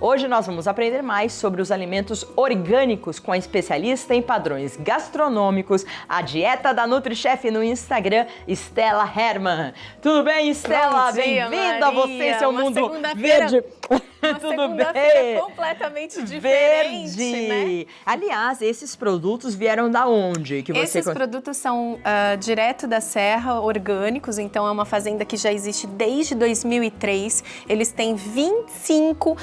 Hoje nós vamos aprender mais sobre os alimentos orgânicos com a especialista em padrões gastronômicos, a dieta da NutriChef no Instagram, Stella Hermann. Tudo bem, Stella? Bem-vinda a você em seu mundo verde. Tudo bem? Completamente diferente, verde. Né? Aliás, esses produtos vieram da onde? Esses produtos são direto da serra, orgânicos, então é uma fazenda que já existe desde 2003. Eles têm 25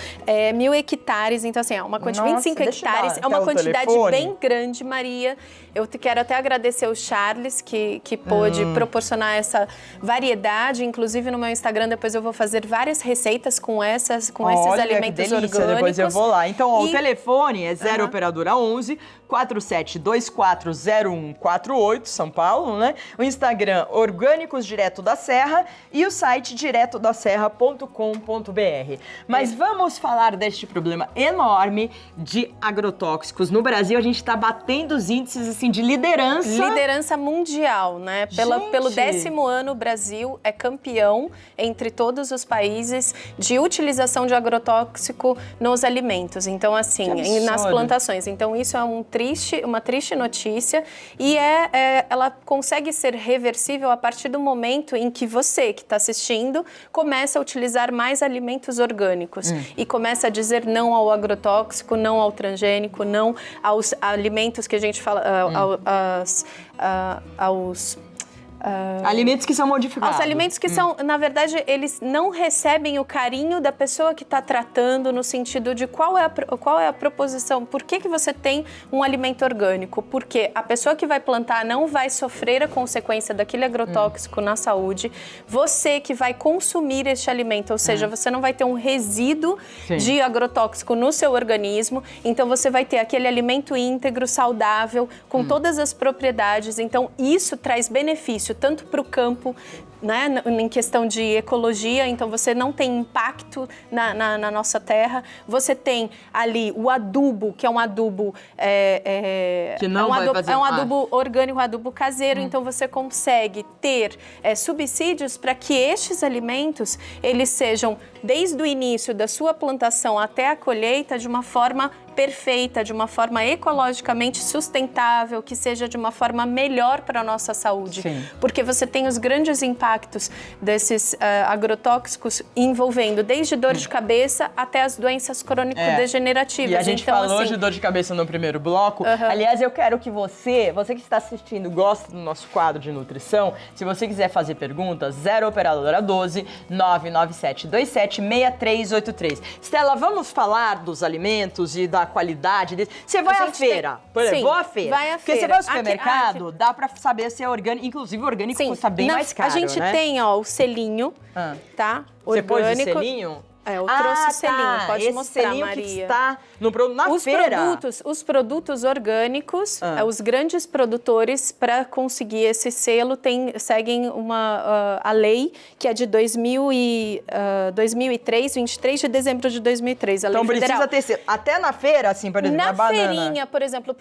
mil hectares, então assim, é uma quantidade, 25 hectares, é uma quantidade bem grande, Maria. Eu quero até agradecer ao Charles, que pôde proporcionar essa variedade, inclusive no meu Instagram depois eu vou fazer várias receitas com esses alimentos orgânicos. Depois eu vou lá. Então, ó, o telefone é 0 operadora 11 47240148, São Paulo, né? O Instagram Orgânicos Direto da Serra e o site diretodaserra.com.br. Mas vamos falar deste problema enorme de agrotóxicos. No Brasil, a gente está batendo os índices assim de liderança. Liderança mundial, né? Pelo 10º ano, o Brasil é campeão entre todos os países de utilização de agrotóxico nos alimentos. Então, assim, nas plantações. Então, isso é uma triste notícia e ela consegue ser reversível a partir do momento em que você, que está assistindo, começa a utilizar mais alimentos orgânicos e começa a dizer não ao agrotóxico, não ao transgênico, não aos alimentos que a gente fala, alimentos que são modificados. Os alimentos que são, na verdade, eles não recebem o carinho da pessoa que está tratando no sentido de qual é a proposição, por que você tem um alimento orgânico? Porque a pessoa que vai plantar não vai sofrer a consequência daquele agrotóxico na saúde, você que vai consumir este alimento, ou seja, você não vai ter um resíduo de agrotóxico no seu organismo, então você vai ter aquele alimento íntegro, saudável, com todas as propriedades, então isso traz benefício tanto para o campo, né, em questão de ecologia, então você não tem impacto na nossa terra, você tem ali o adubo, que é um adubo adubo orgânico, um adubo caseiro, então você consegue ter subsídios para que estes alimentos, eles sejam desde o início da sua plantação até a colheita de uma forma perfeita, de uma forma ecologicamente sustentável, que seja de uma forma melhor para a nossa saúde. Sim. Porque você tem os grandes impactos desses agrotóxicos envolvendo desde dor de cabeça até as doenças crônico-degenerativas. E a gente falou de dor de cabeça no primeiro bloco. Aliás, eu quero que você que está assistindo, gosta do nosso quadro de nutrição, se você quiser fazer perguntas, 0 operadora 12 99727 6383. Stella, vamos falar dos alimentos e da qualidade deles. Você vai à feira, por exemplo, vou à feira. Vai à porque feira. Você vai ao supermercado, dá pra saber se é orgânico. Inclusive, o orgânico custa bem mais caro, A gente tem, ó, o selinho, tá? Você pôs o Orgânico. selinho? Eu trouxe o selinho, pode esse mostrar, selinho Maria. Que está na feira. Os produtos orgânicos, os grandes produtores, para conseguir esse selo, seguem a lei, que é de 2003, 23 de dezembro de 2003, a lei federal. Então precisa ter, até na feira, assim, por exemplo, na banana. feirinha, por exemplo,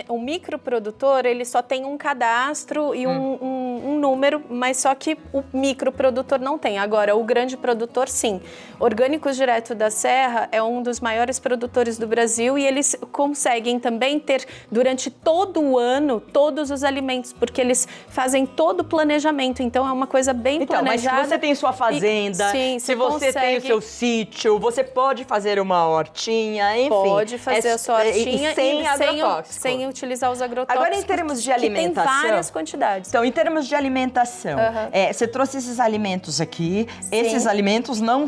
o microprodutor, ele só tem um cadastro e um número, mas só que o microprodutor não tem. Agora, o grande produtor, sim. Orgânicos Direto da Serra é um dos maiores produtores do Brasil e eles conseguem também ter, durante todo o ano, todos os alimentos, porque eles fazem todo o planejamento. Então, é uma coisa bem planejada. Mas se você tem sua fazenda, se você tem o seu sítio, você pode fazer uma hortinha, enfim. Pode fazer a sua hortinha sem utilizar os agrotóxicos. Agora, em termos de alimentação... Que tem várias quantidades. Então, em termos de alimentação, você trouxe esses alimentos aqui. Sim. Esses alimentos não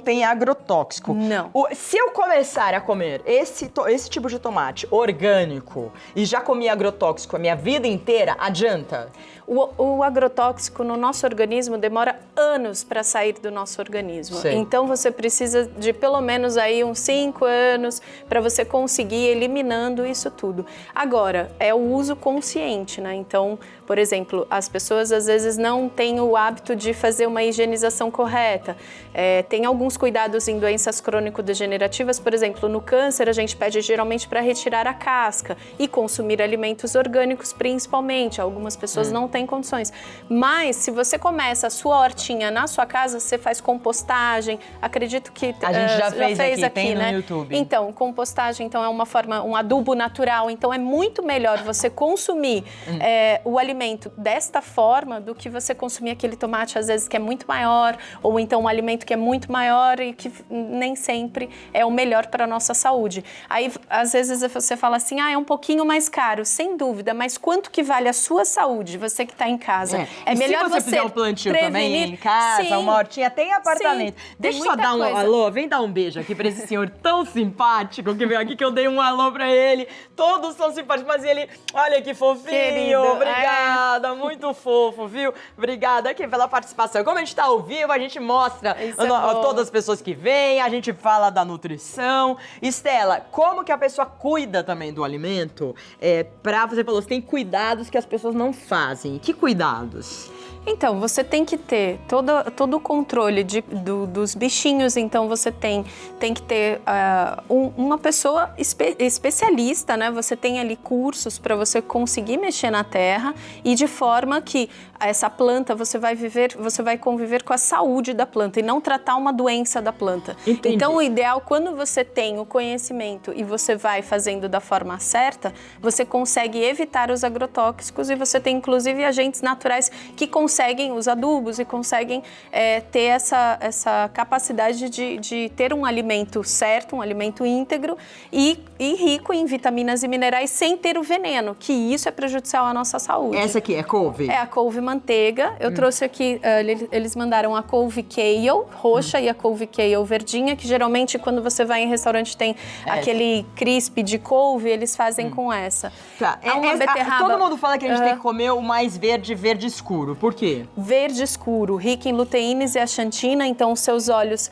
tem agrotóxico. Não. Se eu começar a comer esse tipo de tomate orgânico e já comi agrotóxico a minha vida inteira, adianta? O agrotóxico no nosso organismo demora anos para sair do nosso organismo. Sei. Então você precisa de pelo menos aí uns 5 anos para você conseguir ir eliminando isso tudo. Agora, é o uso consciente, né? Então Por exemplo, as pessoas às vezes não têm o hábito de fazer uma higienização correta. Tem alguns cuidados em doenças crônico-degenerativas, por exemplo, no câncer a gente pede geralmente para retirar a casca e consumir alimentos orgânicos principalmente. Algumas pessoas não têm condições. Mas se você começa a sua hortinha na sua casa, você faz compostagem, acredito que a gente já fez aqui, tem né? no YouTube. Então, compostagem então é uma forma, um adubo natural, então é muito melhor você consumir o alimento desta forma do que você consumir aquele tomate às vezes que é muito maior, ou então um alimento que é muito maior e que nem sempre é o melhor para a nossa saúde. Aí, às vezes você fala assim, é um pouquinho mais caro, sem dúvida, mas quanto que vale a sua saúde, você que está em casa? É melhor se você fizer um plantio também em casa, uma hortinha, tem apartamento. Deixa eu só dar um alô, vem dar um beijo aqui para esse senhor tão simpático que veio aqui, que eu dei um alô para ele. Todos são simpáticos, mas ele, olha que fofinho, querido, obrigada, muito fofo, viu? Obrigada aqui pela participação. Como a gente tá ao vivo, a gente mostra todas as pessoas que vêm, a gente fala da nutrição. Estela, como que a pessoa cuida também do alimento? Você falou, você tem cuidados que as pessoas não fazem. Que cuidados? Então, você tem que ter todo o controle dos bichinhos, então você tem que ter uma pessoa especialista, né? Você tem ali cursos para você conseguir mexer na terra e de forma que essa planta você vai conviver com a saúde da planta e não tratar uma doença da planta. Entendi. Então, o ideal, quando você tem o conhecimento e você vai fazendo da forma certa, você consegue evitar os agrotóxicos e você tem, inclusive, agentes naturais que conseguem os adubos e conseguem ter essa capacidade de ter um alimento certo, um alimento íntegro e rico em vitaminas e minerais sem ter o veneno, que isso é prejudicial à nossa saúde. Essa aqui é couve? É a couve manteiga. Eu trouxe aqui, eles mandaram a couve kale roxa e a couve kale verdinha, que geralmente quando você vai em restaurante tem aquele crisp de couve, eles fazem com essa. Tá. Uma beterraba. Todo mundo fala que a gente tem que comer o mais verde escuro. Por quê? Verde escuro, rico em luteínas e axantina, então os seus olhos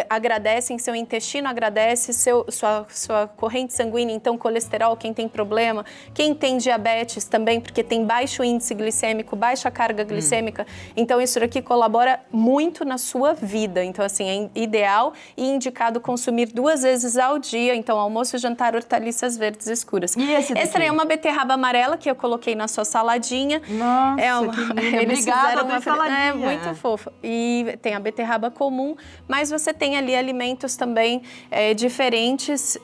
agradecem, seu intestino agradece, sua corrente sanguínea, então colesterol, quem tem problema, quem tem diabetes também, porque tem baixo índice glicêmico, baixa carga glicêmica, então isso aqui colabora muito na sua vida, então assim, é ideal e indicado consumir 2 vezes ao dia, então almoço, jantar, hortaliças verdes escuras. E esse daqui? Essa é uma beterraba amarela que eu coloquei na sua saladinha. Nossa, que linda. Obrigada pela saladinha. É muito fofa. E tem a beterraba comum, mas você tem ali alimentos também diferentes.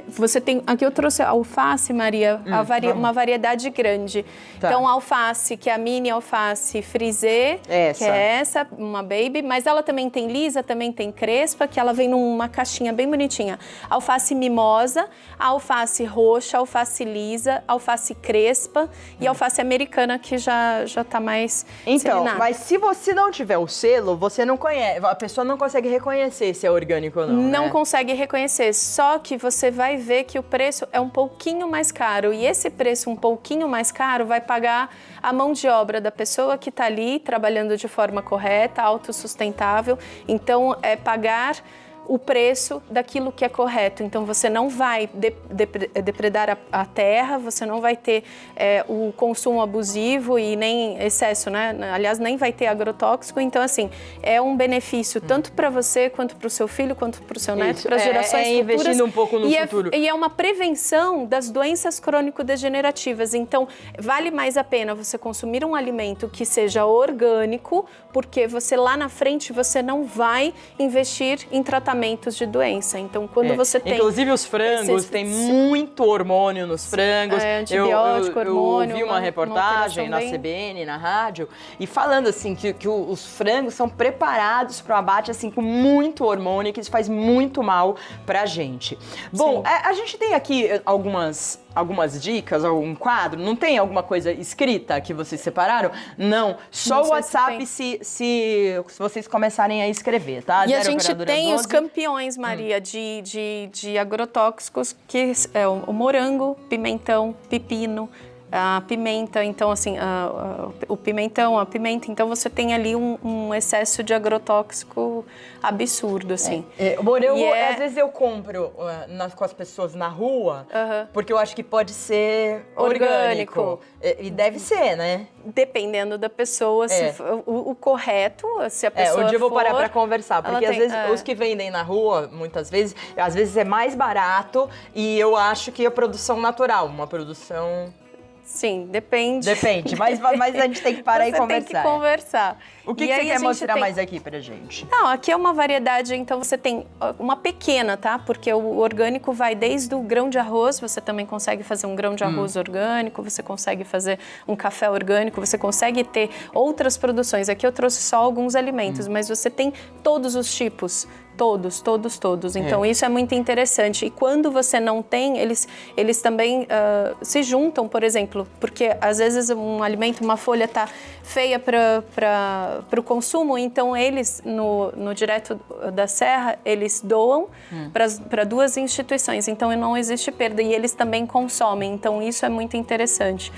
Você tem... Aqui eu trouxe alface, Maria, uma variedade grande. Tá. Então, alface, que é a mini alface frisée, que é essa, uma baby, mas ela também tem lisa, também tem crespa, que ela vem numa caixinha bem bonitinha. Alface mimosa, alface roxa, alface lisa, alface crespa e alface americana, que já tá mais... Então, mas se você não tiver o selo, você não conhece, a pessoa não consegue reconhecer se é orgânico ou não, Não consegue reconhecer, só que você vai ver que o preço é um pouquinho mais caro e esse preço um pouquinho mais caro vai pagar a mão de obra da pessoa que está ali trabalhando de forma correta, autossustentável, então é pagar o preço daquilo que é correto. Então, você não vai depredar a terra, você não vai ter o consumo abusivo e nem excesso, né? Aliás, nem vai ter agrotóxico. Então, assim, é um benefício tanto para você, quanto para o seu filho, quanto para o seu neto, para as gerações futuras. Investindo um pouco no futuro. E é uma prevenção das doenças crônico-degenerativas. Então, vale mais a pena você consumir um alimento que seja orgânico, porque você lá na frente, você não vai investir em tratamentos de doença. Então, quando você tem... Inclusive, os frangos, tem muito hormônio nos frangos. Antibiótico, hormônio. Eu ouvi uma reportagem na CBN, na rádio, e falando assim que os frangos são preparados para o abate assim, com muito hormônio, que isso faz muito mal pra gente. Bom, a gente tem aqui algumas dicas, algum quadro? Não tem alguma coisa escrita que vocês separaram? Não, só o WhatsApp se vocês começarem a escrever, tá? E a gente tem os campeões, Maria, de agrotóxicos, que é o morango, pimentão, pepino, a pimenta, então assim, o pimentão, a pimenta, então você tem ali um excesso de agrotóxico absurdo, assim. O morango, às vezes eu compro com as pessoas na rua, porque eu acho que pode ser orgânico. E deve ser, né? Dependendo da pessoa, se o correto, se a pessoa um dia eu vou parar for, pra conversar, porque às vezes os que vendem na rua, muitas vezes, às vezes é mais barato e eu acho que é produção natural, uma produção... Sim, depende. Depende, mas a gente tem que parar e conversar. Você tem que conversar. O que você quer mostrar mais aqui pra gente? Não, aqui é uma variedade, então você tem uma pequena, tá? Porque o orgânico vai desde o grão de arroz, você também consegue fazer um grão de arroz orgânico, você consegue fazer um café orgânico, você consegue ter outras produções. Aqui eu trouxe só alguns alimentos, mas você tem todos os tipos. Todos. Então, isso é muito interessante. E quando você não tem, eles também se juntam, por exemplo, porque às vezes um alimento, uma folha tá feia para o consumo, então eles, no Direto da Serra, eles doam para 2 instituições. Então, não existe perda e eles também consomem. Então, isso é muito interessante.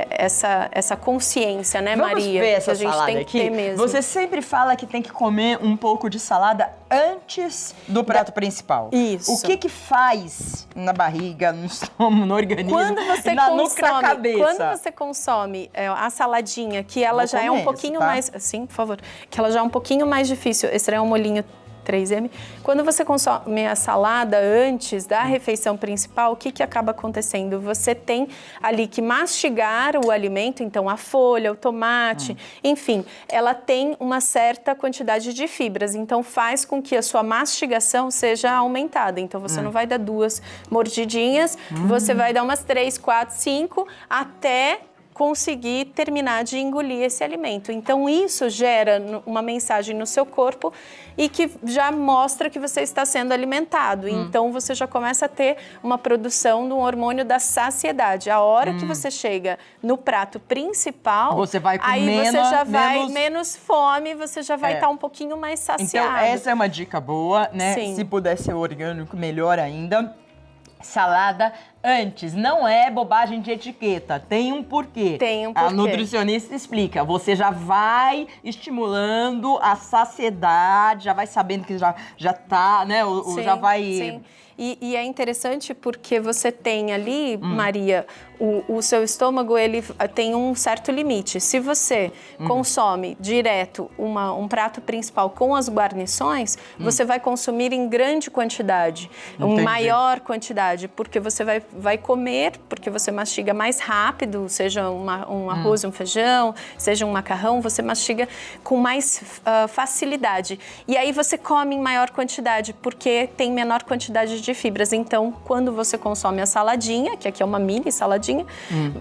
Essa consciência, né, Vamos Maria? Ver essa que a gente salada tem que ter aqui. mesmo. Você sempre fala que tem que comer um pouco de salada antes do prato principal. Isso. O que faz na barriga, no estômago, no organismo, quando você na consome, nuca, na cabeça? Quando você consome a saladinha, que ela já é um pouquinho mais... Sim, por favor. Que ela já é um pouquinho mais difícil. Esse é um molhinho 3M. Quando você consome a salada antes da refeição principal, o que acaba acontecendo? Você tem ali que mastigar o alimento, então a folha, o tomate, enfim, ela tem uma certa quantidade de fibras, então faz com que a sua mastigação seja aumentada. Então você não vai dar 2 mordidinhas, você vai dar umas 3, 4, 5, até conseguir terminar de engolir esse alimento. Então, isso gera uma mensagem no seu corpo e que já mostra que você está sendo alimentado. Então, você já começa a ter uma produção do hormônio da saciedade. A hora que você chega no prato principal, você vai com aí você já vai menos fome, você já vai estar um pouquinho mais saciado. Então, essa é uma dica boa, né? Sim. Se puder ser orgânico, melhor ainda. Salada antes, não é bobagem de etiqueta, tem um porquê. Tem um porquê. A nutricionista explica, você já vai estimulando a saciedade, já vai sabendo que já tá, né, Sim, já vai... Sim. E é interessante porque você tem ali, Maria, o seu estômago, ele tem um certo limite. Se você consome direto um prato principal com as guarnições, você vai consumir em grande quantidade, em maior quantidade, porque você vai comer, porque você mastiga mais rápido, seja um arroz, um feijão, seja um macarrão, você mastiga com mais facilidade. E aí você come em maior quantidade, porque tem menor quantidade de fibras. Então, quando você consome a saladinha, que aqui é uma mini saladinha,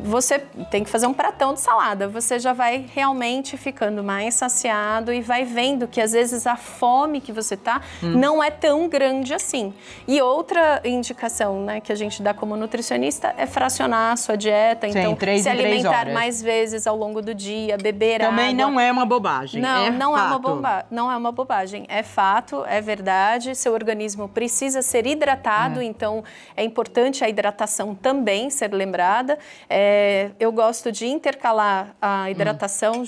você tem que fazer um pratão de salada. Você já vai realmente ficando mais saciado e vai vendo que às vezes a fome que você tá não é tão grande assim. E outra indicação, né, que a gente dá como nutricionista é fracionar a sua dieta. Sim, então, 3 se em 3 alimentar horas. mais vezes ao longo do dia, beber Também água. não é uma bobagem, Não fato. Não é uma bobagem, é fato, é verdade. Seu organismo precisa ser hidratado, então é importante a hidratação também ser lembrada. Eu gosto de intercalar a hidratação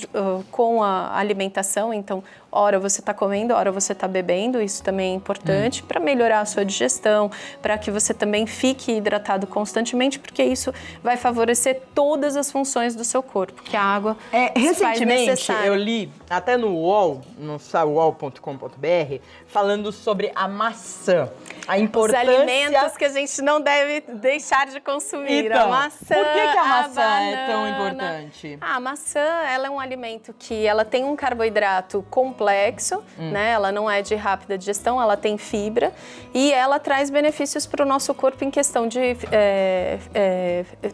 com a alimentação, então hora você está comendo, hora você está bebendo, isso também é importante para melhorar a sua digestão, para que você também fique hidratado constantemente, porque isso vai favorecer todas as funções do seu corpo, que a água se faz recentemente necessária. eu li, até no UOL, no uol.com.br, falando sobre a maçã, a importância... Os alimentos que a gente não deve deixar de consumir. Então, a maçã, por que a maçã é banana. tão importante? A maçã, ela é um alimento que ela tem um carboidrato complexo, né? Ela não é de rápida digestão, ela tem fibra e ela traz benefícios para o nosso corpo em questão de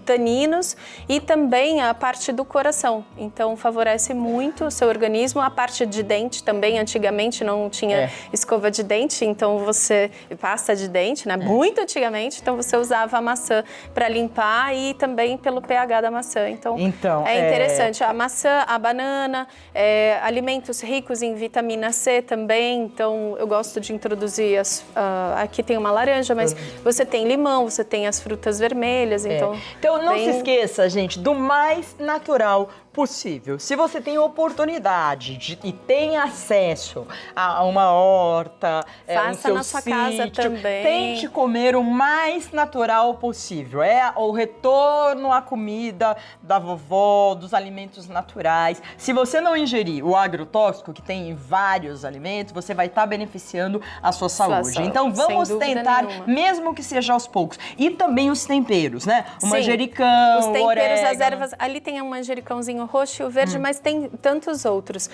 taninos e também a parte do coração. Então, favorece muito o seu organismo. A parte de dente também, antigamente não tinha escova de dente, então você passa pasta de dente, né? Muito antigamente, então você usava a maçã para limpar e também pelo pH da maçã. Então é interessante. A maçã, a banana, alimentos ricos em vitamina C também. Então eu gosto de introduzir aqui tem uma laranja, mas você tem limão, você tem as frutas vermelhas. Então não se esqueça, gente, do mais natural possível. Se você tem oportunidade e tem acesso a uma horta, faça no seu na sua sítio, casa também. Tente comer o mais natural possível. É o retorno à comida da vovó, dos alimentos naturais. Se você não ingerir o agrotóxico, que tem em vários alimentos, você vai estar beneficiando a sua saúde. Então vamos tentar, mesmo que seja aos poucos. E também os temperos, né? O manjericão, os temperos, orégano. as ervas. Ali tem um manjericãozinho roxo e o verde, mas tem tantos outros.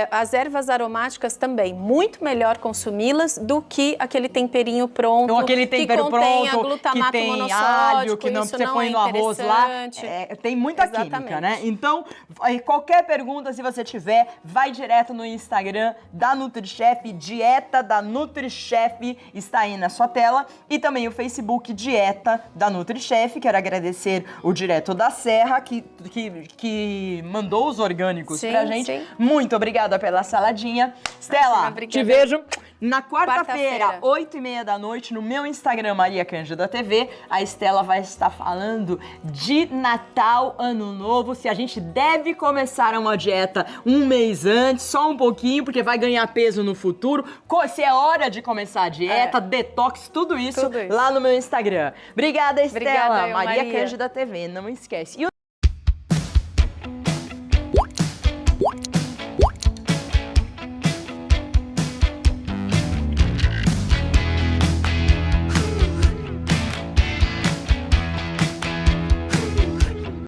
As ervas aromáticas também, muito melhor consumi-las do que aquele temperinho pronto, ou aquele tempero que contém pronto, glutamato que tem monossódico, alho, que não, você põe no arroz lá. Tem muita química, né? Então, qualquer pergunta, se você tiver, vai direto no Instagram da NutriChef, Dieta da NutriChef, está aí na sua tela. E também o Facebook Dieta da NutriChef. Quero agradecer o Direto da Serra, que mandou os orgânicos pra gente. Sim. Muito obrigada pela saladinha. Stella, te vejo na quarta-feira, 8h30 da noite, no meu Instagram, Maria Cândida TV. A Stella vai estar falando de Natal, Ano Novo, se a gente deve começar uma dieta um mês antes, só um pouquinho, porque vai ganhar peso no futuro, se é hora de começar a dieta, detox, tudo isso lá no meu Instagram. Obrigada, Stella. Obrigada, Maria Cândida TV, não esquece.